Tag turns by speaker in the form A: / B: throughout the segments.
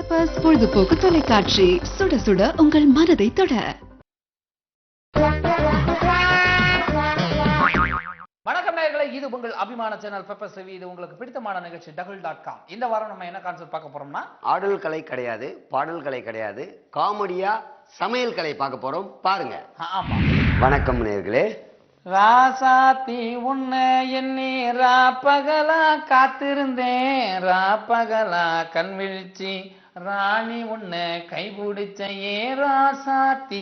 A: Peppers பொழுதுபோக்கு தொலைக்காட்சி, சுட சுட உங்கள் மனதை தொட.
B: வணக்கம் நேயர்களே, இது உங்கள் அபிமான சேனல் பெப்பர்ஸ் ரிவ்யூ. இது உங்களுக்கு பிடித்தமான நிகழ்ச்சி double.com. இந்த வாரம் நம்ம என்ன கான்செப்ட் பார்க்க போறோம்னா,
C: ஆடல் கலை கிடையாது, பாடல் கலை கிடையாது, காமெடியா சமையல் கலை பார்க்க போறோம். பாருங்க.
B: ஆமா.
C: வணக்கம் நேயர்களே.
B: ராசாத்தி உன்னை எண்ணி ராப்பகலா காத்திருந்தேன், ராப்பகலா கண் விழிச்சி ராணி உன்னை கைபிடிச்ச ஏ ராசாத்தி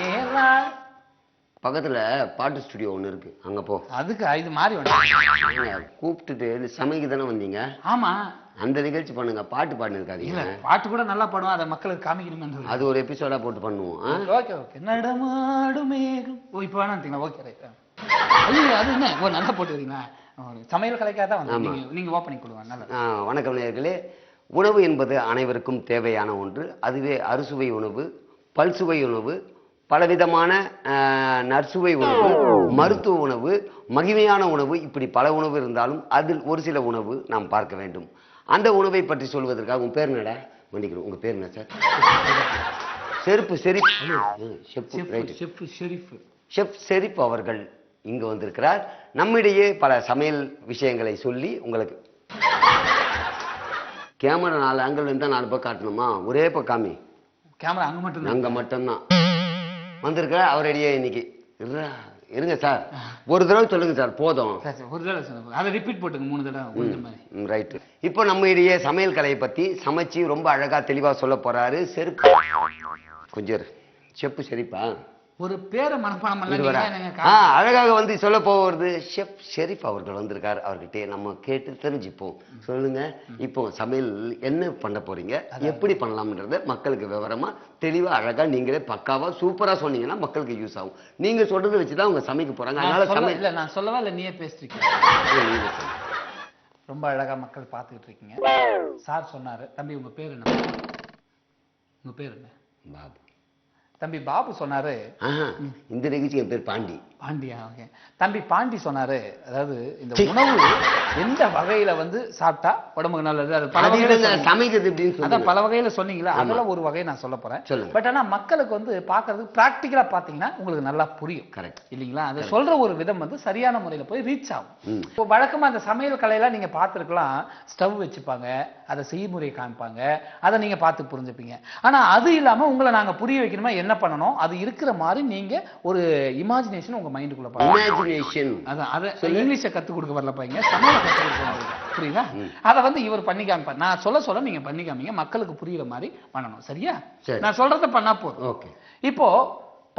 B: ஏரா.
C: பக்கத்துல பாட்டு ஸ்டுடியோ ஒண்ணு இருக்கு, அங்க போ.
B: அதுக்கு இது மாறி
C: கூப்பிட்டுட்டு சமைக்க தானே வந்தீங்க?
B: ஆமா,
C: அந்த நிகழ்ச்சி பண்ணுங்க, பாட்டு பாட்டு இருக்காதீங்க.
B: பாட்டு கூட நல்லா பாடுவோம், அதை மக்களுக்கு காமிக்கணுமே.
C: அது ஒரு எபிசோடா போட்டு பண்ணுவோம்.
B: Okay okay. நடமாடு மேகம். ஓ இப்போ வேணாம். Okay right. ஐயோ அது என்ன ஓ நல்லா போட்டுக்கிறீங்களா? சமையல் கலைக்காக தான் வந்து நீங்க ஓப்பனிங் கொடுவாங்க. நல்லா.
C: வணக்கம் நேயர்களே. உணவு என்பது அனைவருக்கும் தேவையான ஒன்று. அதுவே அறுசுவை உணவு, பல்சுவை உணவு, பலவிதமான நற்சுவை உணவு, மருத்துவ உணவு, மகிமையான உணவு, இப்படி பல உணவு இருந்தாலும் அதில் ஒரு சில உணவு நாம் பார்க்க வேண்டும். அந்த உணவை பற்றி சொல்வதற்காக உங்க பேர் என்னடா? மன்னிக்கிறோம், உங்க பேர் என்ன சார்? செருப்பு ஷெரீப். ஷெஃப் ஷெரீப் அவர்கள் இங்கு வந்திருக்கிறார். நம்மிடையே பல சமையல் விஷயங்களை சொல்லி உங்களுக்கு கேமரா 4 ஆங்கிள் இருந்தா 4 பக்கம் காட்டணுமா? ஒரே பக்கம் காமி.
B: கேமரா அங்க மட்டும்தான்
C: வந்திருக்க. அவரடியே இன்னைக்கு இருங்க சார், ஒரு தடவை சொல்லுங்க சார், போதும்.
B: ஒரு தடவை அதை ரிப்பீட் போட்டுங்க 3 தடவை.
C: ரைட். இப்போ நம்ம இடையே சமையல் கலையை பத்தி சமைச்சு ரொம்ப அழகா தெளிவா சொல்ல போறாரு செருப்பு. கொஞ்சம் செப்பு ஷெரீப்பா
B: ஒரு பேரை மனப்பாடம்
C: அழகாக வந்து சொல்ல போவது ஷெஃப் ஷெரீப் அவர்கள் வந்திருக்காரு. அவர்கிட்ட நம்ம கேட்டு தெரிஞ்சுப்போம். சொல்லுங்க, இப்போ சமையல் என்ன பண்ண போறீங்க, எப்படி பண்ணலாம்ன்றத மக்களுக்கு விவரமா தெளிவா அழகா நீங்களே பக்காவா சூப்பரா சொன்னீங்கன்னா மக்களுக்கு யூஸ் ஆகும். நீங்க சொல்றதை வச்சுதான் அவங்க சமைக்க போறாங்க. அதனால சமையல்
B: இல்ல நான் சொல்லவா இல்ல நீயே பேசிட்டு ரொம்ப அழகா மக்கள் பார்த்துக்கிட்டு இருக்கீங்க. சார் சொன்னாரு, தம்பி உங்க பேர் என்ன? உங்க பேர் என்ன?
C: பாபு.
B: தம்பி பாபு சொன்னாரு.
C: இந்த நிகழ்ச்சி என் பேர் பாண்டி.
B: பாண்டியா? ஓகே. தம்பி பாண்டி சொன்னாரு, அதாவது இந்த உணவு எந்த வகையில வந்து சாப்பிட்டா உடம்புக்கு நல்லது, அது பல வகையில
C: சமைக்கிறது,
B: அதான் பல வகையில சொன்னீங்களா, அதுல ஒரு வகையை நான் சொல்ல போறேன். பட் ஆனா மக்களுக்கு வந்து பாக்குறதுக்கு பிராக்டிகலா பாத்தீங்கன்னா உங்களுக்கு நல்லா புரியும்.
C: கரெக்ட்
B: இல்லீங்களா? அது சொல்ற ஒரு விதம் வந்து சரியான முறையில போய் ரீச் ஆகும். இப்போ வழக்கமா அந்த சமையல் கலையெல்லாம் நீங்க பார்த்துருக்கலாம், ஸ்டவ் வச்சுப்பாங்க, அதை செய்முறை காமிப்பாங்க, அதை நீங்க பார்த்து புரிஞ்சுப்பீங்க. ஆனா அது இல்லாம உங்களை நாங்க புரிய வைக்கணுமா என்ன பண்ணணும், அது இருக்கிற மாதிரி நீங்க ஒரு இமேஜினேஷன் உங்க மைண்டுக்குள்ள
C: இமேஜினேஷன்.
B: அதான் அதை இங்கிலீஷை கத்து கொடுக்க வரல பையங்க, சமையலை கத்து கொடுக்க. புரியுதா? அதை வந்து இவர் பண்ணி காமிப்பார். நான் சொல்ல நீங்க பண்ணி காமிங்க, மக்களுக்கு புரியுற மாதிரி பண்ணணும். சரியா? நான் சொல்றத பண்ணா போதும்.
C: ஓகே.
B: இப்போ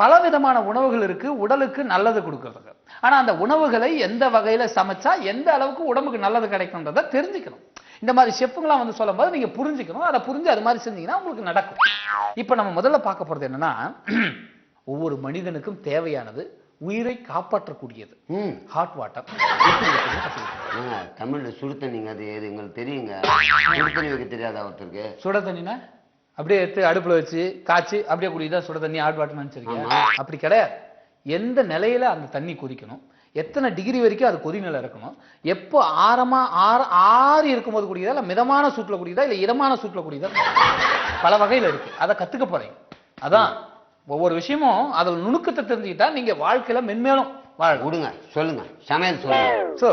B: பலவிதமான உணவுகள் இருக்கு உடலுக்கு நல்லது கொடுக்கறதுக்கு. ஆனா அந்த உணவுகளை எந்த வகையில சமைச்சா எந்த அளவுக்கு உடம்புக்கு நல்லது கிடைக்கும்ன்றத தெரிஞ்சுக்கணும். இந்த மாதிரி ஷெஃப்ங்களாம் வந்து சொல்லும் போது நீங்க புரிஞ்சுக்கணும். அதை புரிஞ்சு அது மாதிரி செஞ்சீங்கன்னா உங்களுக்கு நடக்கும். இப்ப நம்ம முதல்ல பார்க்க போறது என்னன்னா, ஒவ்வொரு மனிதனுக்கும் தேவையானது உயிரை காப்பாற்றக்கூடியது ஹாட் வாட்டர்.
C: தமிழ்ல சுடு தண்ணிங்க, அது எங்களுக்கு தெரியுங்க. சுடு தண்ணி வைக்க தெரியாத ஒருத்தருக்கு.
B: சுட தண்ணினா அப்படியே எடுத்து அடுப்புல வச்சு காய்ச்சி அப்படியே குடிதான் சுட தண்ணி ஹாட் வாட்டர் நினைச்சிருக்கீங்க? அப்படி கிடையாது. எந்த நிலையில அந்த தண்ணி கொதிக்கணும், எத்தனை டிகிரி வரைக்கும் அது கொதிநிலை இருக்கணும், எப்போ ஆறி இருக்கும்போது குடிக்குதா, இல்ல மிதமான சூட்டுல குடிக்குதா, இல்ல இதமான சூட்டுல குடிக்குதா, பல வகையில இருக்கு. அதை கத்துக்க போறீங்க. அதான் ஒவ்வொரு விஷயமும் அதோட நுணுக்கத்தை தெரிஞ்சுக்கிட்டா நீங்க வாழ்க்கையில மென்மேலும் வாழ. விடுங்க, சொல்லுங்க, சமையல் சொல்லுங்க. சோ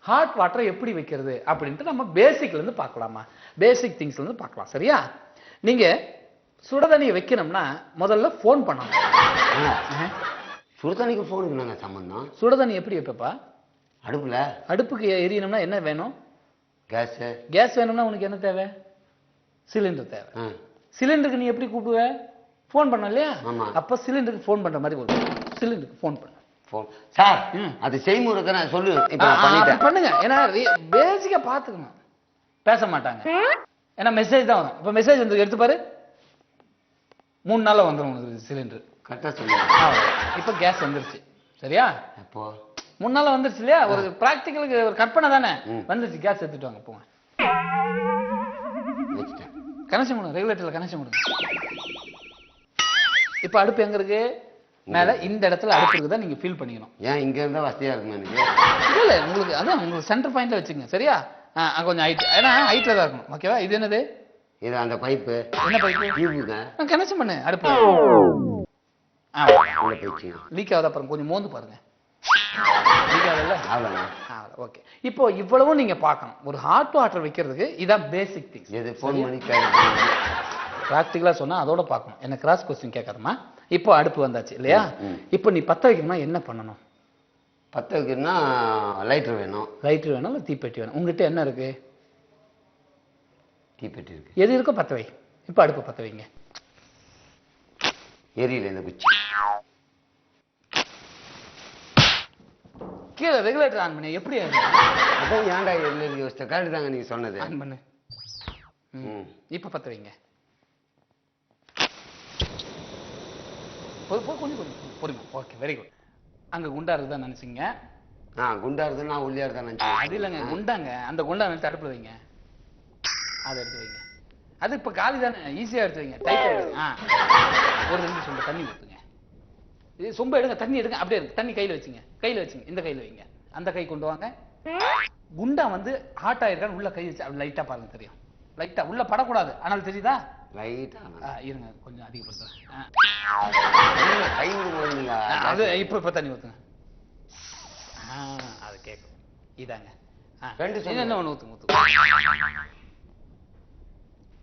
B: ஹாட் வாட்டரை எப்படி வைக்கிறது அப்படின்ட்டு நம்ம பேசிக்ல இருந்து பார்க்கலாமா? பேசிக் திங்ஸ்ல இருந்து பார்க்கலாம். சரியா? நீங்க சுடுதண்ணியை வைக்கணும்னா முதல்ல போன் பண்ணணும்.
C: சுடுதண்ணிக்கு போனுக்கு நாங்க சம்பந்தம்.
B: சுடுதண்ணி எப்படி வைப்பப்பா?
C: அடுப்புல. அடுப்புக்கு
B: எரியணும்னா என்ன வேணும்?
C: கேஸ்.
B: கேஸ் வேணும்னா உனக்கு என்ன தேவை? சிலிண்டர் தேவை. சிலிண்டருக்கு நீ எப்படி கூப்பிடுவ? போன் பண்ண இல்லையா? அப்ப சிலிண்டருக்கு போன் பண்ற மாதிரி வரும். சிலிண்டருக்கு போன் பண்ண.
C: சார் அது செய்முறை தானே, சொல்லு. இப்ப
B: பண்ணுங்க. ஏன்னா பேசிக்கா பாத்துக்கணும். பேச மாட்டாங்க, ஏன்னா மெசேஜ் தான் வரும். இப்ப மெசேஜ் வந்து எடுத்து பாரு, 3 நாள்ல வந்துடும் உங்களுக்கு சிலிண்டர்.
C: கரெக்டா சொல்லுங்க.
B: இப்ப கேஸ் வந்துருச்சு. சரியா?
C: அப்போ
B: 3 நாள்ல வந்துருச்சு இல்லையா? ஒரு பிராக்டிகலுக்கு ஒரு கற்பனை தானே. வந்துருச்சு, கேஸ் எடுத்துட்டு வாங்க போங்க. கனெக்ஷன் கொடுங்க, ரெகுலேட்டர்ல கனெக்ஷன் கொடுங்க. இப்ப அடுப்பு எங்க இருக்கு? மேல இந்த இடத்துல அடுப்பு இருக்குதா நீங்க ஃபீல் பண்ணிக்கணும்.
C: ஏன் இங்க இருந்தா வசதியா இருக்கும் எனக்கு?
B: இல்ல உங்களுக்கு அதான் உங்களுக்கு சென்டர் பாயிண்ட்ல வச்சுங்க. சரியா? கொஞ்சம் ஹைட், ஏன்னா ஹைட்ல தான் இருக்கணும். ஓகேவா? இது என்னது?
C: இது அந்த பைப்பு
B: என்ன பைப்பு?
C: டியூபுங்க.
B: கனெக்ஷன் பண்ணு அடுப்பு.
C: உள்ள போயிடுச்சுங்க.
B: லீக் ஆகுது, அப்புறம் கொஞ்சம் மோந்து பாருங்க. லீக் ஆகுதுல்ல?
C: அவ்வளோங்க.
B: ஓகே. இப்போ இவ்வளவும் நீங்க பார்க்கணும். ஒரு ஹாட் வாட்டர் வைக்கிறதுக்கு இதான் பேசிக் திங்ஸ்.
C: எது ஃபோன் பண்ணி
B: ப்ராக்டிகலா சொன்னா அதோட பார்க்கணும். என்ன கிராஸ் கொஸ்டின் கேட்காதமா. இப்போ அடுப்பு வந்தாச்சு இல்லையா? இப்போ நீ பத்த வைக்கணும்னா என்ன பண்ணணும்?
C: பற்ற வைக்கணும்னா லைட்டர் வேணும்.
B: லைட்டர் வேணும், இல்லை தீப்பெட்டி வேணும். உங்ககிட்ட என்ன இருக்கு?
C: தீப்பெட்டி இருக்கு.
B: எது இருக்கோ பத்த வை. இப்போ அடுப்பு பத்த வைங்க.
C: எரியில இந்த குச்சி
B: கீழே ரெகுலேட்டர் ஆன் பண்ணி எப்படி
C: அதான் ஏன்டா எரியில யோசிச்ச கரெக்ட் தாங்க நீங்க சொன்னது.
B: ஆன் பண்ணு. இப்போ பத்த வைங்க. கொஞ்சம் பொறுமை. Okay, very good. அங்க குண்டா இருக்குதான் நினைச்சீங்க.
C: குண்டா இருக்குது, நான் ஒல்லியா இருக்கா நினைச்சேன்.
B: அது இல்லைங்க, குண்டாங்க. அந்த குண்டா நினைச்சு அடுப்புல வைங்க. அதை எடுத்து வைங்க. அது இப்ப காலி தானே, ஈஸியா எடுத்து வைங்க. டைட்டா எடுங்க. ஒரு 2 சொம்பு தண்ணி ஊத்துங்க. இது சொம்பு எடுங்க, தண்ணி எடுங்க. அப்படியே இருக்கு. தண்ணி கையில வச்சுங்க. கையில வச்சுங்க. இந்த கையில வைங்க. அந்த கை கொண்டு வாங்க. குண்டா வந்து ஹாட் ஆயிருக்கான்னு உள்ள கை வச்சு லைட்டா பாருங்க, தெரியும். லைட்டா உள்ள படக்கூடாது, ஆனால் தெரியுதா?
C: லைட்டா
B: இருங்க, கொஞ்சம் அதிகப்படுத்துறேன்.
C: கை விடும்போது நீங்க
B: அது இப்ப தண்ணி ஊத்துங்க. அது கேட்கும். இதாங்க. என்ன ஒண்ணு ஊத்துங்க.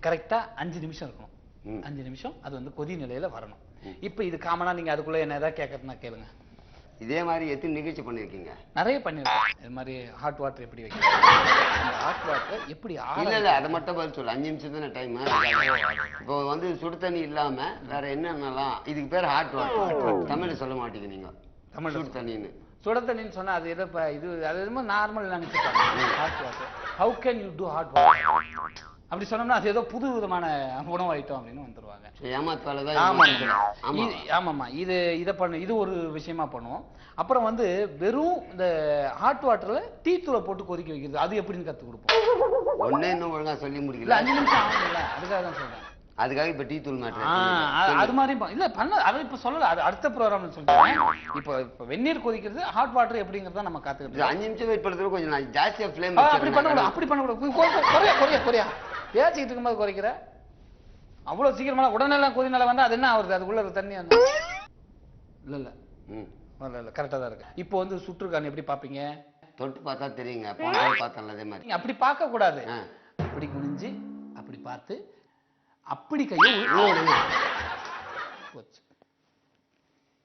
B: கரெக்டா 5 நிமிஷம் இருக்கணும். 5 நிமிஷம் அது வந்து கொதி நிலையில வரணும். இப்ப இது காமனா நீங்க அதுக்குள்ள என்ன ஏதாவது கேட்கறதுனா கேளுங்க.
C: இதே மாதிரி எத்தனை நிகழ்ச்சி பண்ணிருக்கீங்க?
B: நிறைய பண்ணிருக்கேன். இது மாதிரி ஹாட் வாட்டர் எப்படி வைக்கணும், ஹாட் வாட்டர் எப்படி
C: இல்ல அதை மட்டும் பதில் சொல்லு. 5 நிமிஷம் தானே டைம். இப்போ வந்து சுடு தண்ணி இல்லாம வேற என்னென்னலாம்? இதுக்கு பேர் ஹாட் வாட்டர். தமிழ்ல சொல்ல மாட்டீங்க நீங்க. தமிழ் சுடு தண்ணின்னு.
B: சுட தண்ணின்னு சொன்னா அது எதை இது அது ரொம்ப நார்மல் நினைச்சுப்பாங்க. Hot water. How can you do hot water அப்படி சொன்னோம்னா அது ஏதோ புது விதமான உணவு ஐட்டம் அப்படின்னு வந்துருவாங்க. ஆமாமா. இதை பண்ணு. இது ஒரு விஷயமா பண்ணுவோம். அப்புறம் வந்து வெறும் இந்த ஹாட் வாட்டர்ல டீ தூளை போட்டு கொதிக்க வைக்கிறது, அது எப்படின்னு கத்து கொடுப்போம்.
C: ஒன்னே இன்னும் ஒழுங்கா சொல்லி முடிக்கல.
B: 5 நிமிஷம் ஆகும்ல, அதுக்காக தான் சொல்றேன்.
C: அதுக்காக இப்ப டீ தூள்
B: அது மாதிரி இல்ல பண்ண. அதை இப்ப சொல்லல, அது அடுத்த ப்ரோக்ராம்ல சொல்றேன். இப்ப வெந்நீர் கொதிக்கிறது, ஹாட் வாட்டர் எப்படிங்கறத நம்ம காத்துக்கிட்டு.
C: 5 நிமிஷம் வெயிட் பண்றது கொஞ்சம் ஜாஸ்தியா ஃப்ளேம்.
B: அப்படி பண்ணக்கூடாது, அப்படி பண்ணக்கூடாது. குறையா பேசிக்கிட்டு இருக்கும்போது குறைக்கிற. அவ்வளவு சீக்கிரமா உடனே கொதி நிலை வந்தா அது என்ன ஆகுது? அதுக்குள்ள தண்ணி இல்ல இல்ல இல்ல கரெக்டா தான் இருக்கு. இப்போ வந்து சுற்றுக்கான் எப்படி பாப்பீங்க?
C: தொட்டு பார்த்தா தெரியுங்க. பார்த்தோம்ல அதே மாதிரி.
B: அப்படி பார்க்க கூடாது. அப்படி குனிஞ்சு அப்படி பார்த்து அப்படி கையை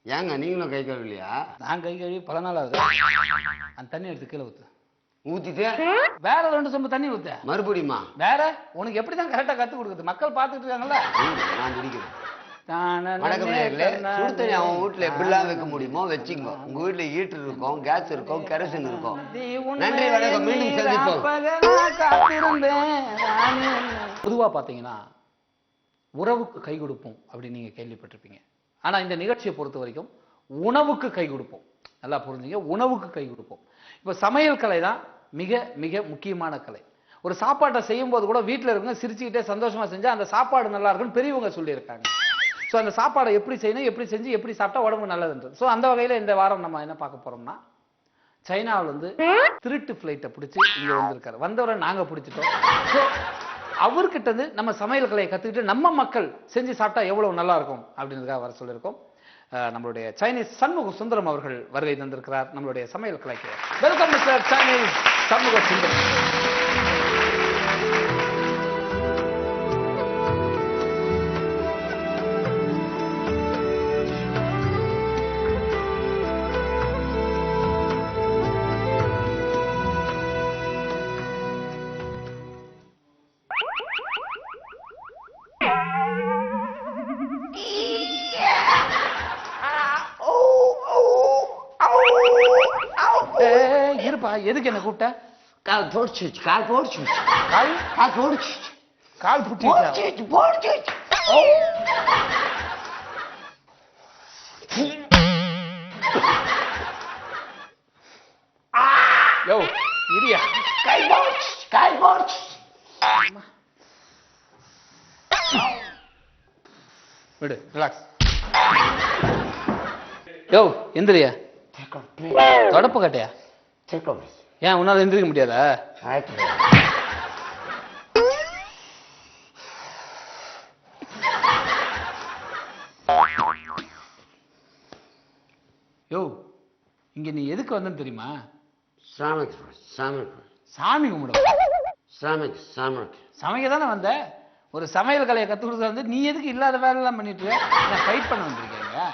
C: ஏங்க நீங்களும் கை கழுவிலையா?
B: நான் கை கழுவி பல நாள் ஆகுது. அந்த தண்ணி எடுத்து கீழே ஊத்து.
C: ஊத்திட்டு
B: வேற 2 சொம்பு தண்ணி ஊத்த.
C: மறுபடியுமா?
B: வேற உனக்கு எப்படிதான் கரெக்டா கத்து கொடுக்குது? மக்கள் பாத்துட்டு இருக்காங்கல்ல.
C: நான் முடிக்கிறேன். சுடு தண்ணி அவன் வீட்டுல எப்படிலாம் வைக்க முடியுமோ வச்சுக்கோ. உங்க வீட்டுல ஹீட்டர் இருக்கும், கேஸ் இருக்கும், கெரசின் இருக்கும். நன்றி, வணக்கம். மீண்டும் சந்திப்போம்.
B: பொதுவா பாத்தீங்கன்னா உறவுக்கு கை கொடுப்போம் அப்படின்னு நீங்க கேள்விப்பட்டிருப்பீங்க. ஆனா இந்த நிகழ்ச்சியை பொறுத்த வரைக்கும் உணவுக்கு கை கொடுப்போம். நல்லா புரிஞ்சுங்க, உணவுக்கு கை கொடுப்போம். இப்ப சமையல் கலை தான் மிக மிக முக்கியமான கலை. ஒரு சாப்பாட்டை செய்யும் போது கூட வீட்டுல இருக்கவங்க சிரிச்சுக்கிட்டே சந்தோஷமா செஞ்சா அந்த சாப்பாடு நல்லா இருக்குன்னு பெரியவங்க சொல்லியிருக்காங்க. ஸோ அந்த சாப்பாடை எப்படி செய்யணும், எப்படி செஞ்சு எப்படி சாப்பிட்டா உடம்பு நல்லதுன்றது. ஸோ அந்த வகையில இந்த வாரம் நம்ம என்ன பார்க்க போறோம்னா, சைனாவில் வந்து திருட்டு ஃபிளைட்டை பிடிச்சி இங்க வந்திருக்காரு. வந்தவரை நாங்க பிடிச்சிட்டோம். ஸோ அவர்கிட்ட இருந்து நம்ம சமையல் கலையை கத்துக்கிட்டு நம்ம மக்கள் செஞ்சு சாப்பிட்டா எவ்வளவு நல்லா இருக்கும் அப்படின்றதுக்காக வர சொல்லியிருக்கோம். நம்மளுடைய சைனீஸ் சண்முக சுந்தரம் அவர்கள் வருகை தந்திருக்கிறார் நம்மளுடைய சமையல் கலைக்கு. Welcome mister Chinese Shanmuga Sundaram. இருப்பா, எதுக்கு என்ன கூப்பிட்ட?
C: கால் போடுச்சு.
B: கால் புட்டி யோ இரியா.
C: கால் போடுச்சு.
B: விடு, ரிலாக்ஸ். யோ எந்திரியா. தொடப்பு கட்டையா? ஏன் உன்னால எந்திரிக்க முடியாதா? யோ இங்க நீ எதுக்கு வந்தன்னு தெரியுமா?
C: சாமி
B: சாமி கும்பிட. சமைக்க தானே வந்த? ஒரு சமையல் கலையை கற்றுக் கொடுக்க வந்து நீ எதுக்கு இல்லாத வேலையெல்லாம் பண்ணிட்டு ஃபைட் பண்ண வந்திருக்கீங்க?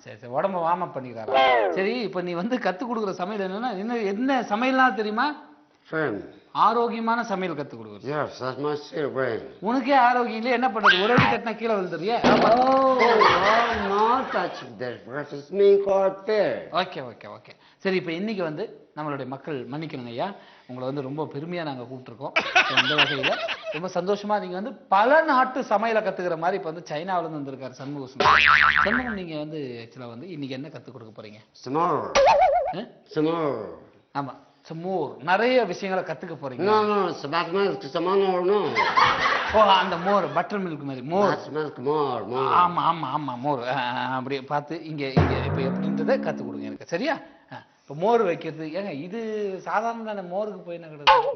B: சரி சரி, உடம்ப வார்ம் அப் பண்ணிக்கிறாரா? சரி, இப்போ நீ வந்து கற்றுக் கொடுக்குற சமையல் என்னன்னா என்ன சமையல்லாம் தெரியுமா? ஆரோக்கியமான சமையல் கற்றுக் கொடுக்குறது. உனக்கே ஆரோக்கியம் இல்லை, என்ன பண்றது? ஒரு அடி கட்டினா கீழே விழுந்துறிய. ஓகே ஓகே ஓகே சரி, இப்போ இன்னைக்கு வந்து நம்மளுடைய மக்கள் மன்னிக்கணுங்க ஐயா, உங்களை வந்து ரொம்ப பெருமையாக நாங்கள் கூப்பிட்டுருக்கோம். இந்த வகையில் ரொம்ப சந்தோஷமா நீங்கள் வந்து பல நாட்டு சமையலை கற்றுக்கிற மாதிரி இப்போ வந்து சைனாவிலேருந்து வந்திருக்காரு சண்முகம். சண்முகம், நீங்கள் வந்து ஆக்சுவலாக வந்து இன்னைக்கு என்ன கற்றுக் கொடுக்க போறீங்க? ஆமாம், மோர், நிறைய விஷயங்களை கற்றுக்க போறீங்க. ஓ, அந்த மோர், பட்டர் மில்க் மாதிரி மோர். ஆமாம் ஆமாம் ஆமாம், மோர். அப்படியே பார்த்து இங்கே இங்கே இப்போ எப்படின்றத கற்றுக் கொடுங்க எனக்கு, சரியா? இப்போ மோர் வைக்கிறது ஏங்க இது சாதாரண தானே, மோருக்கு போய் என்ன கிடையாது?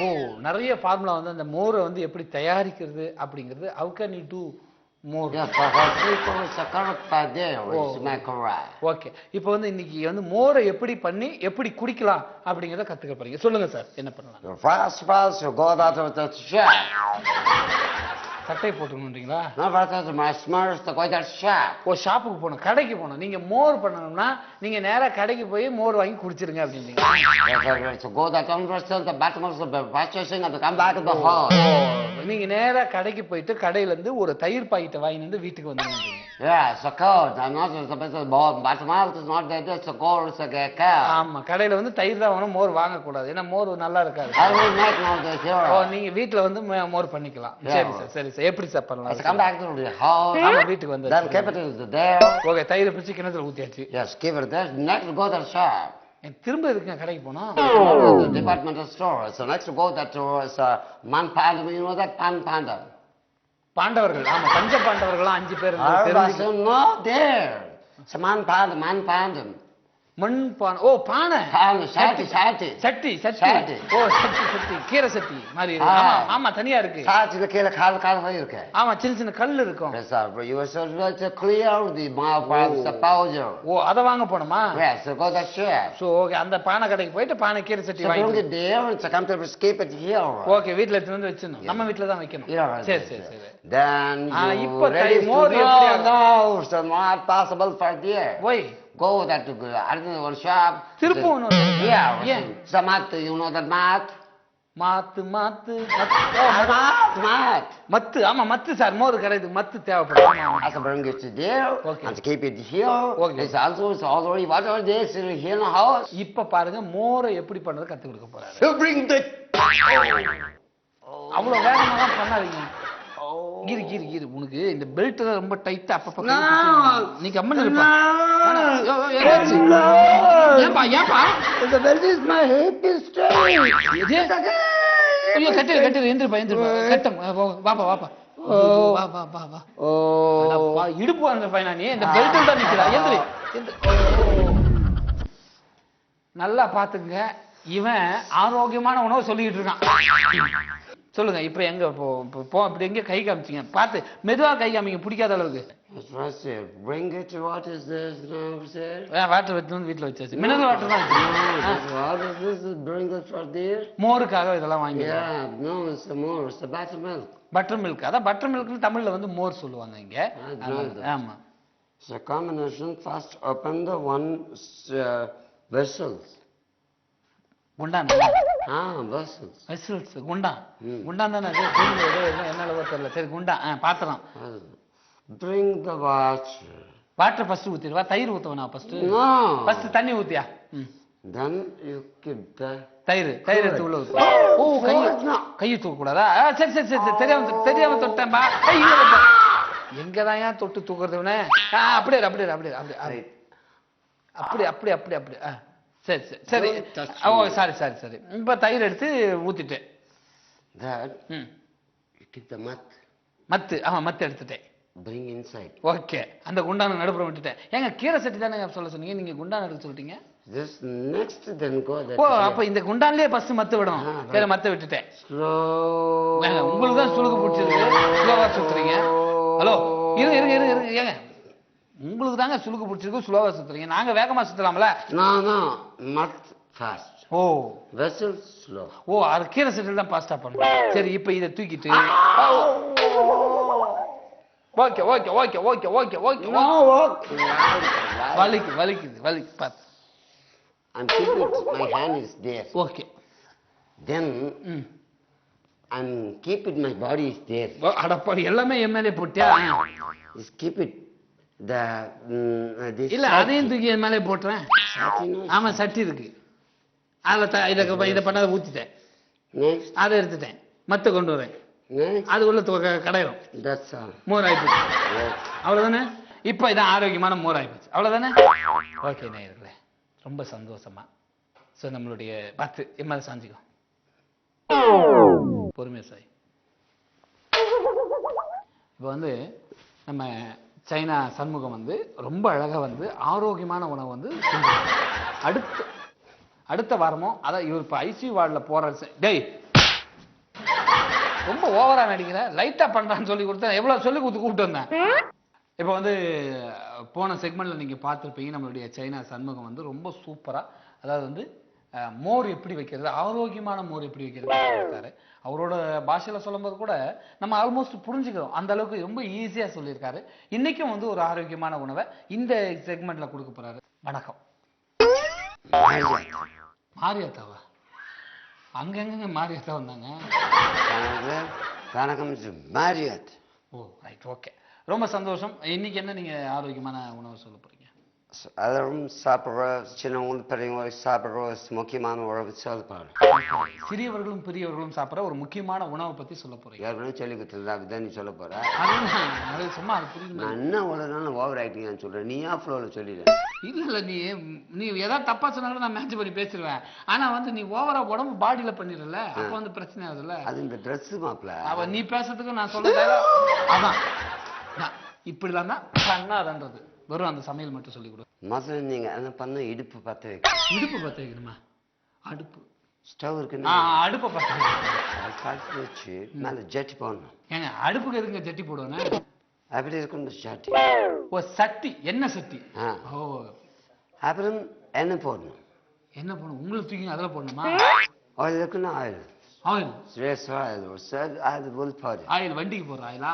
B: ஓ, நிறைய ஃபார்முலா வந்து அந்த மோரை வந்து எப்படி தயாரிக்கிறது அப்படிங்கிறது. How can you to more? Okay, இப்போ வந்து இன்னைக்கு வந்து மோரை எப்படி பண்ணி எப்படி குடிக்கலாம் அப்படிங்கிறத கற்றுக்க போறீங்க. சொல்லுங்க சார், என்ன பண்ணலாம்? சட்டை போட்டுக்கணுன்றீங்களா? ஓ, ஷாப்புக்கு போகணும், கடைக்கு போகணும். நீங்க மோர் பண்ணணும்னா நீங்க நேரா கடைக்கு போய் மோர் வாங்கி குடிச்சிருங்க அப்படின்றீங்க. நீங்க நேரா கடைக்கு போயிட்டு கடையில இருந்து ஒரு தயிர் பாக்கெட்டை வாங்கி வந்து வீட்டுக்கு வந்துருங்க. ஆமா, கடையில வந்து தயிர் தான் வாங்கணும், மோர் வாங்க கூடாது. ஏன்னா மோர் நல்லா இருக்காது. நீங்க வீட்டுல வந்து மோர் பண்ணிக்கலாம். சரி சார், சரி சார், எப்படி சார் பண்ணலாம்? வீட்டுக்கு வந்து ஓகே, தயிர் பிடிச்சி கிணத்துல ஊத்தியாச்சு. திரும்ப இருக்குங்க கடைக்கு போனோம்.
C: Departmental store. So next to go that Man Pandam, you know that Pan Pandam?
B: பாண்டவர்கள், ஆமா, பஞ்ச பாண்டவர்கள் 5 பேர்.
C: No, there. It's Man Pandam.
B: மண் பானை. ஓ, பானை. சட்டி சட்டி சட்டி சட்டி. ஓ, சட்டி சட்டி, கீரை சட்டி மாதிரி. ஆமா ஆமா, தனியா இருக்கு.
C: சாட்டில கீரை கால் இருக்கு.
B: ஆமா, சின்ன சின்ன கல் இருக்கும்.
C: Yes sir, but you were so to clear the powder.
B: ஓ, அத வாங்க போணுமா?
C: Yes, so go that share.
B: So okay, அந்த பானை கடைக்கு போயிட்டு பானை கீரை சட்டி வாங்கி.
C: So bring it there and come to escape it here.
B: Okay, வீட்ல எடுத்து வந்து வெச்சணும். நம்ம வீட்ல தான் வைக்கணும். சரி சரி சரி.
C: Then
B: இப்போ மோர் எப்படி?
C: No, it's not possible for there.
B: Why?
C: Go that to one shop.
B: Tiruppur.
C: Yeah. Some mat, you know that mat?
B: மாத்து மாத்து
C: mat.
B: மத்து. ஆமா, மத்து சார், மோர் கரைக்கு மத்து தேவைப்படும்.
C: I can bring it there and keep it here. It's already whatever this here in the house.
B: இப்ப பாருங்க மோரை எப்படி பண்றது கத்து கொடுக்க போறாரு.
C: You bring the
B: அவ்வளவு வேகமா தான் பண்ணாதீங்க. கீரு கீரு கீரு, உனக்கு இந்த பெல்ட் ரொம்ப டைட்டா அப்பப்ப நீ கம்மன் இருப்பா. ஏன்பா ஏன்பா?
C: The belt is my hip is straight.
B: ஐயோ, கட்டிரு கட்டிரு, எந்திருப்பா எந்திருப்பா, கட்டம். வாப்பா வாப்பா, வா வா வா வா. ஓ, இடுப்பு அந்த பையனா நீ? இந்த பெல்ட் தான் நிக்கிறா. எந்திரி. நல்லா பாத்துங்க, இவன் ஆரோக்கியமான உணவு சொல்லிட்டு இருக்கான். சொல்லுங்க, இப்ப எங்க போ அப்படி எங்க கை காமிச்சிங்க? பார்த்து மெதுவா கை காமிங்க, பிடிக்காத அளவுக்கு.
C: Bring it. What is this now, sir?
B: Water வச்சு வந்து வீட்டுல வச்சாச்சு. மினரல் வாட்டர் தான்.
C: What is this? Bring it for there.
B: மோருக்காக இதெல்லாம் வாங்கி.
C: Yeah, no, it's the more. It's the butter milk.
B: Butter milk. அதான் பட்டர் மில்க்னு தமிழ்ல வந்து மோர் சொல்லுவாங்க இங்க. ஆமா.
C: It's a combination. First open the one vessels.
B: குண்டான்.
C: vessels.
B: Vessels. குண்டான். குண்டான் தானே அது? என்னளவோ தெரியல. சரி, குண்டான். பாத்திரம்.
C: Bring the water.
B: Water first ஊத்திடுவா, தயிர் ஊத்துவனா ஃபர்ஸ்ட்?
C: No.
B: ஃபர்ஸ்ட் தண்ணி ஊத்தியா?
C: Then you keep the
B: தயிர் எடுத்து உள்ள ஊத்து. ஓ, கையை தூக்க கூடாதா? சரி சரி சரி, தெரியாம தொட்டேன்பா. எங்கதான் ஏன் தொட்டு தூக்குறதுனே? அப்படியே அப்படியே அப்படியே அப்படியே அப்படி அப்படி அப்படி அப்படி. சரி சரி சரி. ஓ, சாரி சாரி சரி. இப்ப தயிர் எடுத்து ஊத்திட்டேன். மத்து. ஆமா, மத்து எடுத்துட்டேன்.
C: Bring inside.
B: ஓகே, அந்த குண்டான நடுப்புறம் விட்டுட்டேன். ஏங்க கீரை சட்டி தானே சொல்ல சொன்னீங்க, நீங்க குண்டான எடுத்து சொல்லிட்டீங்க.
C: This next, then go that.
B: ஓ அப்ப இந்த குண்டான்லயே ஃபர்ஸ்ட் மத்து விடணும். வேற மத்த விட்டுட்டேன்.
C: Slow.
B: உங்களுக்கு தான் சுளுக்கு பிடிச்சிருக்கு. ஸ்லோவா சுத்துறீங்க. ஹலோ இரு ஏங்க. உங்களுக்கு தாங்க சுளுக்கு பிடிச்சிருக்கு, ஸ்லோவா சுத்துறீங்க. நாங்க வேகமா சுத்தலாம்ல?
C: No, not fast.
B: O
C: Vessel slow.
B: ஓ அது கீரை செட்டில் தான் பாஸ்டா பண்ணுவோம். சரி இப்போ இதை தூக்கிட்டு ஓகே
C: No, okay.
B: வலிக்குது பாத்து.
C: I'm keeping it. My hand is there.
B: Okay
C: Then I'm keep it. My body is there.
B: அடப்பாடி எல்லாமே எம்எல்ஏ போட்டியா?
C: Just keep it. The this.
B: இல்ல அதையும் தூக்கி என் மேலே போட்டுறேன். ஆமா சட்டி இருக்கு. அதுல இதை பண்ணாத ஊத்திட்டேன்.
C: Next.
B: அதை எடுத்துட்டேன். மத்த கொண்டு வரேன்.
C: Next.
B: அது உள்ள கடையிடும்.
C: That's all.
B: மோர் ஆயிப்போச்சு.
C: Yes.
B: அவ்வளவுதானே? இப்ப இதான் ஆரோக்கியமான மோர் ஆயிப்போச்சு. அவ்வளவுதானே? ஓகே நேயர்களே, ரொம்ப சந்தோஷமா. ஸோ நம்மளுடைய பார்த்து எம்மாதிரி சாஞ்சிக்கோ, பொறுமையா சாய். இப்போ வந்து நம்ம சைனா சண்முகம் வந்து ரொம்ப அழகா வந்து ஆரோக்கியமான உணவு வந்து அடுத்த வாரமும் அதான் இவர் இப்போ ஐசியூ வார்டில் போற. டேய் ரொம்ப ஓவரா நடிக்கிற, லைட்டா பண்றான்னு சொல்லி கொடுத்தேன். எவ்வளவு சொல்லி கொடுத்து கூப்பிட்டு வந்தேன். இப்போ வந்து போன செக்மெண்ட்ல நீங்க பார்த்துருப்பீங்க, நம்மளுடைய சைனா சண்முகம் வந்து ரொம்ப சூப்பரா, அதாவது வந்து மோர் எப்படி வைக்கிறது, ஆரோக்கியமான மோர் எப்படி வைக்கிறது இருக்காரு. அவரோட பாஷையில சொல்லும்போது கூட நம்ம ஆல்மோஸ்ட் புரிஞ்சுக்கிறோம், அந்த அளவுக்கு ரொம்ப ஈஸியா சொல்லியிருக்காரு. இன்னைக்கும் வந்து ஒரு ஆரோக்கியமான உணவை இந்த செக்மெண்ட்ல கொடுக்க போறாரு. வணக்கம். மாரியாத்தாவா? அங்கங்க மாரியாத்தா வந்தாங்க.
C: வணக்கம் மாரியாத்.
B: ஓ ரைட், ஓகே, ரொம்ப சந்தோஷம். இன்னைக்கு என்ன நீங்க ஆரோக்கியமான உணவு சொல்ல போறீங்க?
C: எல்லாரும் சாப்பிட்ற, சின்னவங்களும் பெரியவங்களும் சாப்பிட்ற முக்கியமான உணவு சொல்ல போறேன்.
B: சிறியவர்களும் பெரியவர்களும் சாப்பிட்ற ஒரு முக்கியமான உணவை பத்தி சொல்ல போறீங்க.
C: ஏற்கனவே சொல்லி கொடுத்துருந்தா அப்படிதான் நீ சொல்ல போற.
B: அது சும்மா அது புரியுது.
C: நான் என்ன உலகம் ஓவர் ஆக்டிங் சொல்றேன், நீயா ஃப்ளோவில் சொல்லிடுறேன்.
B: இல்ல நீ ஏதாவது தப்பா சொன்னாலும் நான் மேட்ச் பண்ணி பேசிடுவேன். ஆனா வந்து நீ ஓவரா உடம்பு பாடியில பண்ணிடல, அப்ப வந்து பிரச்சனை ஆகுதுல்ல.
C: அது இந்த ட்ரெஸ் மாப்பிள.
B: அவ நீ பேசுறதுக்கு நான் சொல்ல அதான் இப்படி இல்லாம பண்ணாதன்றது. வெறும் அந்த சமையல் மட்டும் சொல்லி கொடு.
C: முதல்ல நீங்க என்ன பண்ண, இடுப்பு பத்த வைக்க.
B: இடுப்பு பத்த வைக்கணுமா? அடுப்பு
C: ஸ்டவ் இருக்கு,
B: அடுப்பை பத்த
C: காய்ச்சி வச்சு மேல ஜட்டி போடணும்.
B: ஏங்க அடுப்புக்கு எதுங்க ஜட்டி போடுவேன்?
C: அப்படி இருக்கணும் ஜட்டி.
B: ஓ சட்டி, என்ன சட்டி? ஓ
C: அப்புறம் எண்ணெய் போடணும்.
B: என்ன போடணும்? உங்களுக்கு தூக்கி அதில் போடணுமா?
C: ஆயில் இருக்குன்னா ஆயில்.
B: ஆயில் ஆயில் வண்டிக்கு போடுற ஆயிலா?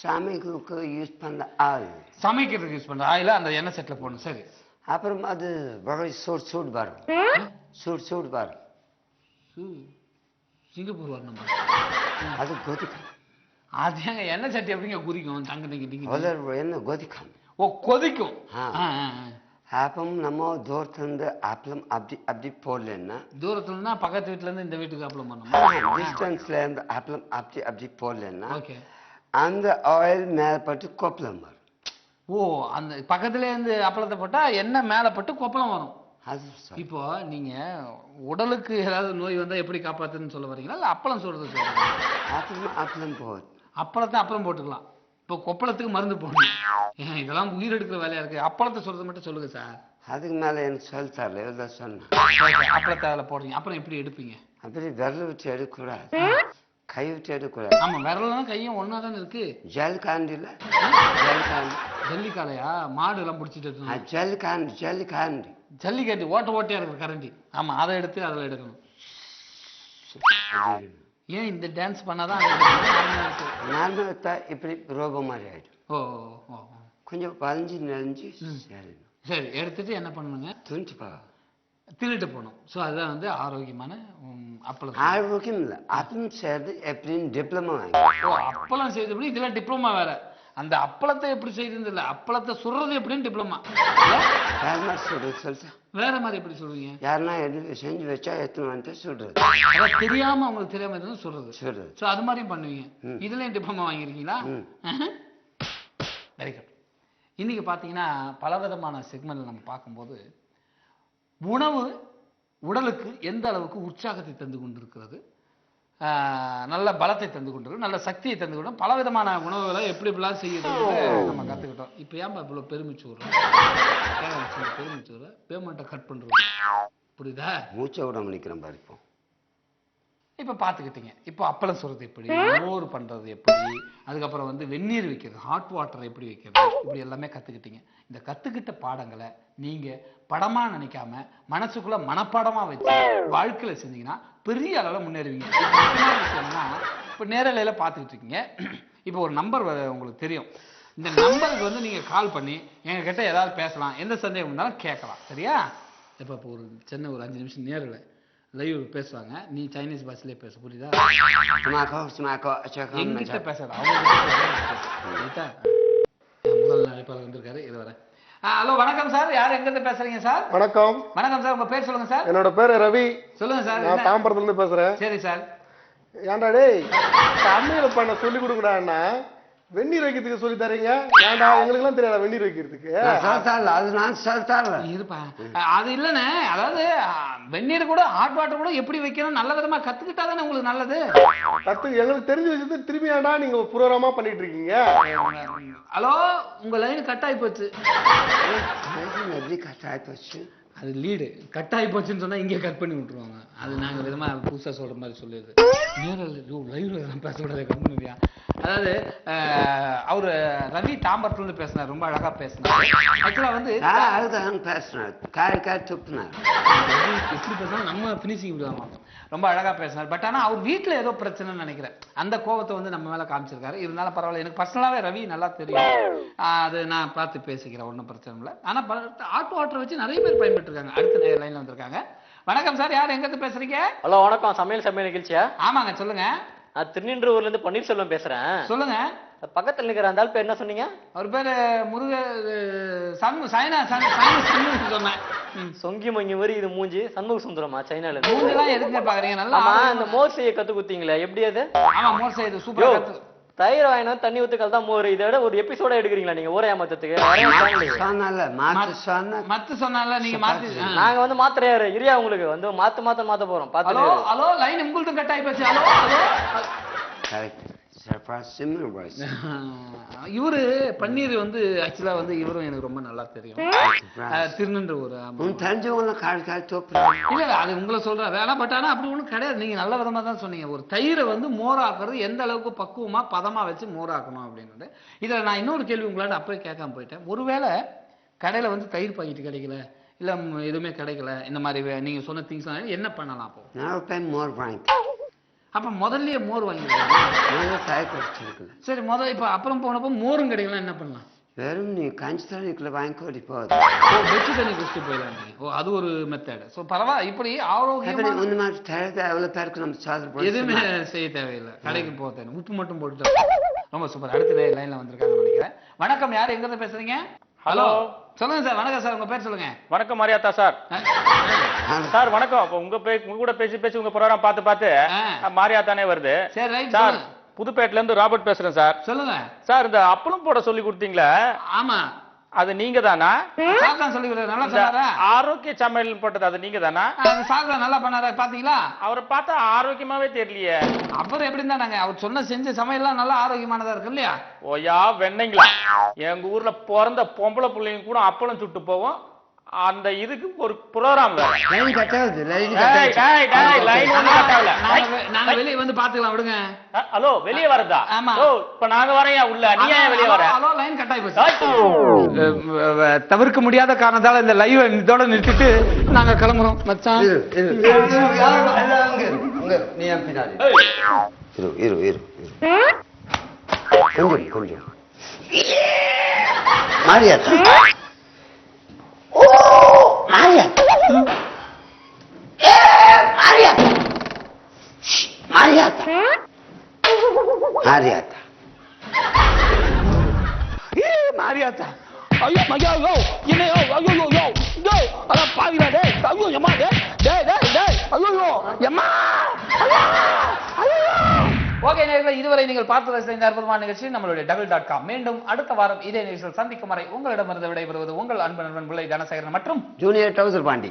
C: சமையலுக்கு யூஸ் பண்ண ஆயில்.
B: சமைக்கிறதுக்கு யூஸ் பண்ற ஆயில அந்த எண்ணெய் செட்ல போடணும். சரி,
C: அப்புறம் அது வகை சூடு வரும். சூடு வரும்.
B: சிங்கப்பூர் வரணுமா?
C: அது கொதிக்கும்.
B: அது ஏங்க எண்ணெய் சட்டி எப்படிங்க கொதிக்கும்?
C: என்ன கொதிக்கும்?
B: ஓ கொதிக்கும்.
C: அப்பம் நம்ம தூரத்துலேருந்து அப்பளம் அப்படி போடலன்னா,
B: தூரத்துலன்னா பக்கத்து வீட்டுல இருந்து இந்த வீட்டுக்கு அப்பளம் பண்ணணும்.
C: டிஸ்டன்ஸ்ல இருந்து அப்பளம் அப்படி போடலன்னா
B: ஓகே,
C: அந்த ஆயில் மேல பட்டு கொப்பளம் வரும்.
B: ஓ அந்த பக்கத்துல இருந்து அப்பளத்தை போட்டா எண்ணெய் மேல பட்டு கொப்பளம் வரும். இப்போ நீங்க உடலுக்கு ஏதாவது நோய் வந்தா எப்படி காப்பாத்துன்னு சொல்ல வரீங்களா, இல்ல அப்பளம் சொல்றது சொல்றீங்களா?
C: அப்பளம் போடு.
B: அப்பளத்தை அப்புறம் போட்டுக்கலாம். இப்போ கொப்பளத்துக்கு மருந்து போடணும். இதெல்லாம் உயிர் எடுக்கிற வேலையா இருக்கு. அப்பளத்தை சொல்றது மட்டும் சொல்லுங்க சார்.
C: அதுக்கு மேல எனக்கு சொல்லி தரல, இதான் சொன்னேன்.
B: அப்பளத்தை அதில் போடுறீங்க, அப்புறம் எப்படி எடுப்பீங்க?
C: அப்படி விரல் விட்டு எடுக்கக்கூடாது, கை விட்டு எடுக்கக்கூடாது.
B: ஆமா, விரலும் கையும் ஒன்னா தானே இருக்கு.
C: ஜல்காண்டி இல்ல,
B: ஜல்லிக்காலையா? மாடு எல்லாம் பிடிச்சிட்டு
C: ஜல்காண்டி
B: ஜல்லிக்காண்டி ஓட்டையா இருக்கு கரண்டி. ஆமா, அதை எடுத்து அதில் எடுக்கணும். ஏன் இந்த டான்ஸ் பண்ணாதான்
C: நார்மலா இப்படி ரோபோ மாதிரி ஆயிடும்.
B: ஓ
C: கொஞ்சம் வளைஞ்சு நெளிஞ்சு
B: சரி எடுத்துட்டு என்ன பண்ணுங்க? திருட்டு போகணும். ஸோ அதுதான் வந்து ஆரோக்கியமான அப்பளம்.
C: ஆரோக்கியம் இல்லை, அப்பளம் செய்யறது எப்படின்னு டிப்ளமா வாங்கி.
B: ஓ அப்பளம் செய்யறது எப்படி? இதெல்லாம் டிப்ளமா வேற. அந்த அப்பளத்தை எப்படி செய்யறது இல்லை, அப்பளத்தை சுடுறது எப்படின்னு டிப்ளமா.
C: வேற மாதிரி சொல்றது சொல்லிட்டேன்.
B: வேற மாதிரி எப்படி சொல்லுவீங்க?
C: யாருன்னா செஞ்சு வச்சா எத்தனை வந்து சுடுறது.
B: தெரியாம அவங்களுக்கு தெரியாம இருந்தாலும் சொல்றது.
C: சொல்றது.
B: ஸோ அது மாதிரியும் பண்ணுவீங்க. இதுலயும் டிப்ளமா வாங்கியிருக்கீங்களா? Very good. இன்னைக்கு பார்த்தீங்கன்னா பலவிதமான செக்மெண்ட்ல நம்ம பார்க்கும்போது உணவு உடலுக்கு எந்த அளவுக்கு உற்சாகத்தை தந்து கொண்டிருக்கிறது, நல்ல பலத்தை தந்து கொண்டிருக்கும், நல்ல சக்தியை தந்து கொண்டு பலவிதமான உணவுகளை எப்படி எப்படிலாம் செய்யுறது நம்ம கற்றுக்கிட்டோம். இப்போ ஏன்பா இவ்வளோ பெருமிச்சூர் பேமெண்ட்டை கட் பண்ணுறோம், புரியுதா?
C: மூச்சை விட நிற்கிறேன் பாரு.
B: இப்போ பார்த்துக்கிட்டீங்க. இப்போ அப்பளம் சுடுறது எப்படி, மோர் பண்ணுறது எப்படி, அதுக்கப்புறம் வந்து வெந்நீர் வைக்கிறது, ஹாட் வாட்டர் எப்படி வைக்கிறது, இப்படி எல்லாமே கற்றுக்கிட்டீங்க. இந்த கற்றுக்கிட்ட பாடங்களை நீங்கள் படமாக நினைக்காம மனசுக்குள்ளே மனப்பாடமாக வச்சு வாழ்க்கையில் செஞ்சீங்கன்னா பெரிய அளவில் முன்னேறுவீங்க. விஷயம்னா இப்போ நேரலையில் பார்த்துக்கிட்டு இருக்கீங்க. இப்போ ஒரு நம்பர் உங்களுக்கு தெரியும். இந்த நம்பருக்கு வந்து நீங்கள் கால் பண்ணி எங்ககிட்ட ஏதாவது பேசலாம், எந்த சந்தேகம் இருந்தாலும் கேட்கலாம், சரியா? இப்போ ஒரு சின்ன ஒரு 5 நிமிஷம் நேரில் லைவ் பேசுவாங்க, நீ சைனீஸ் பாஷையிலே பேச, புரியுதா? எங்கிட்ட பேசாத, அவங்க முதல் அழைப்பாளர் வந்திருக்காரு, இது வர. ஹலோ வணக்கம் சார், யார் எங்கிருந்து பேசுறீங்க சார்?
D: வணக்கம்.
B: வணக்கம் சார், உங்க பேர் சொல்லுங்க சார்.
D: என்னோட பேரு ரவி.
B: சொல்லுங்க சார்.
D: நான் தாம்பரத்துல இருந்து பேசுறேன்.
B: சரி சார்.
D: ஏன்டா டேய் சமையல் பண்ண சொல்லி கொடுங்கடான்னா வெந்நீர் வைக்கிறதுக்கு சொல்லி தரீங்க? ஏன்டா எங்களுக்கு எல்லாம் தெரியாதா வெந்நீர் வைக்கிறதுக்கு?
B: இருப்பா, அது இல்லண்ணே, அதாவது வெந்நீர் கூட ஹாட் வாட்டர் கூட எப்படி வைக்கணும் நல்ல விதமா கத்துக்கிட்டா தானே உங்களுக்கு நல்லது.
D: எங்களுக்கு தெரிஞ்ச விஷயத்த திரும்பி ஏன்டா நீங்க புரோகிராமா பண்ணிட்டு இருக்கீங்க?
B: ஹலோ, உங்க லைன் கட் ஆகி போச்சு. அது லீடு கட் ஆகி போச்சுன்னு சொன்னா இங்கே கட் பண்ணி விட்டுருவாங்க. அது நாங்க விதமா புதுசா சொல்ற மாதிரி சொல்லிடுது. நேரில் லைவ்ல பேச விடாத கம்பெனியா. அதாவது அவரு ரவி தாம்பரத்துல இருந்து பேசினார், ரொம்ப அழகா பேசினார். ஆக்சுவலா வந்து எப்படி பேசினா நம்ம பினிஷிங் விடுவாங்க, ரொம்ப அழகா பேசினார். பட் ஆனா அவர் வீட்டுல ஏதோ பிரச்சனைன்னு நினைக்கிறேன், அந்த கோபத்தை வந்து நம்ம மேல காமிச்சிருக்காரு. இருந்தாலும் பரவாயில்ல, எனக்கு பர்சனலாவே ரவி நல்லா தெரியும், அது நான் பார்த்து பேசிக்கிறேன், ஒன்றும் பிரச்சனை இல்லை. ஆனா ஹாட் வாட்டர் வச்சு நிறைய பேர் பயன்பட்டு இருக்காங்க. அடுத்த லைன்ல வந்திருக்காங்க. வணக்கம் சார், யார் எங்க இருந்து பேசுறீங்க?
E: ஹலோ வணக்கம், சமையல் நிகழ்ச்சியா?
B: ஆமாங்க, சொல்லுங்க.
E: நான் திருநின்றூர்ல இருந்து பன்னீர்செல்வம் பேசுறேன்.
B: சொல்லுங்க.
E: பக்கத்துல நிக்கிற அந்த ஆள் பேர் என்ன சொன்னீங்க?
B: அவர் பேரு
E: சொங்கி மங்கி மாதிரி இது மூஞ்சி சண்முக சுந்தரமா? சைனால
B: எதுக்கு பாக்குறீங்க? நல்லா
E: அந்த மோர் செய்ய கத்து குத்தீங்களே, எப்படி அது?
B: ஆமா, மோர் செய்யுது சூப்பரா.
E: தயிர் வாங்கினா தண்ணி ஊத்துக்கள் தான் மோர். இதோட ஒரு எபிசோட எடுக்கிறீங்களா நீங்க ஊரே ஏமாத்தத்துக்கு?
B: மத்து சொன்னால நீங்க மாத்தி,
E: நாங்க வந்து மாத்திரையாரு இரியா உங்களுக்கு வந்து மாத்த போறோம்.
B: ஹலோ ஹலோ, லைன் உங்களுக்கும் கட் ஆகி போச்சு. Hello hello. இவரு பன்னீர் வந்து ஆக்சுவலா வந்து இவரும் எனக்கு ரொம்ப நல்லா தெரியும், திருநெல்வேலி. இல்ல அது உங்களை சொல்றாரு, ஆனா பட் ஆனா அப்படி ஒண்ணும் கிடையாது. நீங்க நல்ல விதமா தான் சொன்னீங்க. ஒரு தயிரை வந்து மோராக்குறது எந்த அளவுக்கு பக்குவமா பதமா வச்சு மோராக்கணும் அப்படின்னு. இதுல நான் இன்னொரு கேள்வி உங்களால அப்பவே கேட்காம போயிட்டேன். ஒருவேளை கடையில வந்து தயிர் பாக்கெட் கிடைக்கல, இல்ல எதுவுமே கிடைக்கல, இந்த மாதிரி நீங்க சொன்ன திங்ஸ் என்ன பண்ணலாம்? அப்போ அப்ப முதல்லயே மோர் வாங்கிருக்கீங்க. சரி, முதல்ல இப்ப அப்புறம் போனப்போ மோரும் கிடைக்கலாம், என்ன பண்ணலாம்?
C: வெறும் நீ கஞ்சி தண்ணி வாங்கி போகுது.
B: வெச்சு தண்ணி குடிச்சிட்டு போயிடலாம். அது ஒரு மெத்தட். ஸோ பரவாயில்ல, இப்படி ஆரோக்கியமா எதுவுமே செய்ய தேவையில்லை, கடைக்கு போக தேவை, உப்பு மட்டும் போட்டு. ரொம்ப சூப்பர். அடுத்த லைன்ல வந்திருக்காங்க நினைக்கிறேன். வணக்கம், யார் எங்க இருந்து பேசுறீங்க? ஹலோ சொல்லுங்க சார். வணக்கம் சார், உங்க பேர் சொல்லுங்க.
F: வணக்கம் மாரியாத்தா சார். சார் வணக்கம். உங்க கூட பேசி உங்க ப்ரோகிராம் பார்த்து மாரியாத்தானே வருது.
B: சரி ரைட்
F: சார். புதுப்பேட்ல இருந்து ராபர்ட் பேசுறேன் சார்.
B: சொல்லுங்க சார்.
F: இந்த அப்பளம் போட சொல்லி கொடுத்தீங்களே,
B: ஆமா
F: அது நீங்க தானா?
B: சொல்லி நல்லா சொன்னாரா?
F: ஆரோக்கிய சமையல் போட்டது அது நீங்க தானா?
B: சாதா நல்லா பண்ணாரா பாத்தீங்களா?
F: அவரை பார்த்தா ஆரோக்கியமாவே தெரியலையே.
B: அப்புறம் எப்படி இருந்தாங்க? அவர் சொன்ன செஞ்ச சமையல்லாம் நல்லா ஆரோக்கியமானதா இருக்கு இல்லையா?
F: ஓயா வெண்ணங்களா, எங்க ஊர்ல பிறந்த பொம்பளை பிள்ளைங்க கூட அப்பளம் சுட்டு போவோம். அந்த இதுக்கு ஒரு ப்ரோகிராம்
B: நாங்க வெளியே வந்து பாத்துக்கலாம், விடுங்க.
F: ஹலோ வெளியே வரதா?
B: ஆமா.
F: இப்ப நாங்க வரையா உள்ள, நீ ஏன் வெளியே வர?
B: ஹலோ லைன் கட் ஆகி போச்சு. தவிர்க்க முடியாத காரணத்தால இந்த லைவ் இதோட நிறுத்திட்டு நாங்க கிளம்புறோம் மச்சான்.
C: நீ பின்னாடி கொஞ்சம் மாரியாத்தா.
B: மாரியாத்தா. ஐயோ மயா யோ இனையோ ஐயோ யோ யோ யோ அட பாவிடா டேய். ஐயோ யம்மா டேய் டேய் டேய் ஐயோ யோ யம்மா ஐயோ. ஓகே நேயர்களே, இதுவரை நீங்கள் பார்த்து ரசித்த இந்த அற்புதமான நிகழ்ச்சி நம்மளுடைய double.com. மீண்டும் அடுத்த வாரம் இதே நிகழ்ச்சியில் சந்திக்கும் வரை உங்களிடமிருந்து விடைபெறுவது உங்கள் அன்பு நண்பன் முல்லை தனசேகரன் மற்றும்
C: ஜூனியர் டவுசர் பாண்டி.